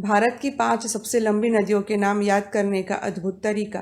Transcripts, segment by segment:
भारत की 5 सबसे लंबी नदियों के नाम याद करने का अद्भुत तरीका।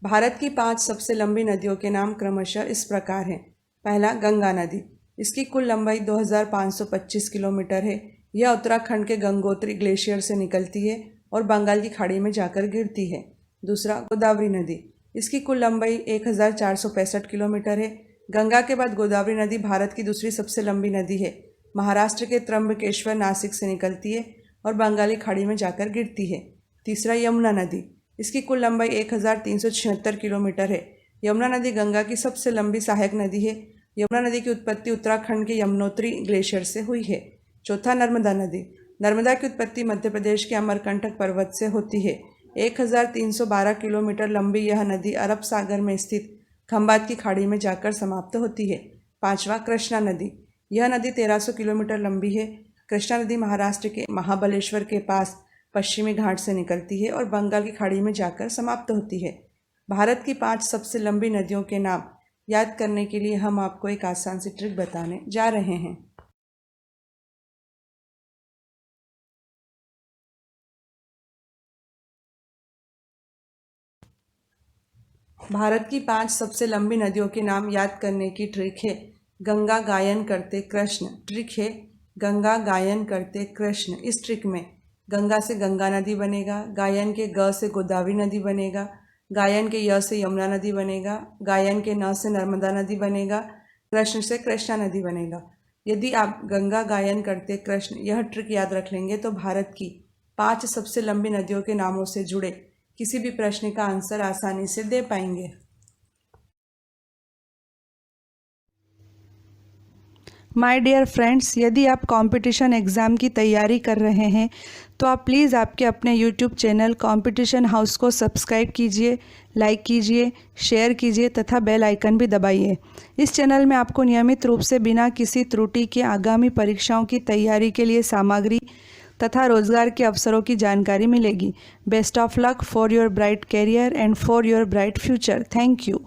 भारत की 5 सबसे लंबी नदियों के नाम क्रमशः इस प्रकार हैं। पहला, गंगा नदी। इसकी कुल लंबाई 2525 किलोमीटर है। यह उत्तराखंड के गंगोत्री ग्लेशियर से निकलती है और बंगाल की खाड़ी में जाकर गिरती है। दूसरा, गोदावरी नदी। इसकी कुल लंबाई 1465 किलोमीटर है। गंगा के बाद गोदावरी नदी भारत की दूसरी सबसे लंबी नदी है। महाराष्ट्र के त्र्यंबकेश्वर नासिक से निकलती है और बंगाली खाड़ी में जाकर गिरती है। तीसरा, यमुना नदी। इसकी कुल लंबाई 1376 किलोमीटर है। यमुना नदी गंगा की सबसे लंबी सहायक नदी है। यमुना नदी की उत्पत्ति उत्तराखंड के यमुनोत्री ग्लेशियर से हुई है। चौथा, नर्मदा नदी। नर्मदा की उत्पत्ति मध्य प्रदेश के अमरकंटक पर्वत से होती है। 1312 किलोमीटर लंबी यह नदी अरब सागर में स्थित खंबात की खाड़ी में जाकर समाप्त होती है। पांचवा, कृष्णा नदी। यह नदी 1300 किलोमीटर लंबी है। कृष्णा नदी महाराष्ट्र के महाबलेश्वर के पास पश्चिमी घाट से निकलती है और बंगाल की खाड़ी में जाकर समाप्त होती है। भारत की 5 सबसे लंबी नदियों के नाम याद करने के लिए हम आपको एक आसान सी ट्रिक बताने जा रहे हैं। भारत की 5 सबसे लंबी नदियों के नाम याद करने की ट्रिक है गंगा गायन करते कृष्ण। ट्रिक है गंगा गायन करते कृष्ण। इस ट्रिक में गंगा से गंगा नदी बनेगा, गायन के ग से गोदावरी नदी बनेगा, गायन के य से यमुना नदी बनेगा, गायन के न से नर्मदा नदी बनेगा, कृष्ण से कृष्णा नदी बनेगा। यदि आप गंगा गायन करते कृष्ण यह ट्रिक याद रख लेंगे तो भारत की 5 सबसे लंबी नदियों के नामों से जुड़े किसी भी प्रश्न का आंसर आसानी से दे पाएंगे। माय डियर फ्रेंड्स, यदि आप कंपटीशन एग्ज़ाम की तैयारी कर रहे हैं तो आप प्लीज़ आपके अपने यूट्यूब चैनल कंपटीशन हाउस को सब्सक्राइब कीजिए, लाइक कीजिए, शेयर कीजिए तथा बेल आइकन भी दबाइए। इस चैनल में आपको नियमित रूप से बिना किसी त्रुटि के आगामी परीक्षाओं की तैयारी के लिए सामग्री तथा रोजगार के अवसरों की जानकारी मिलेगी। Best of luck for your bright career and for your bright future. Thank you.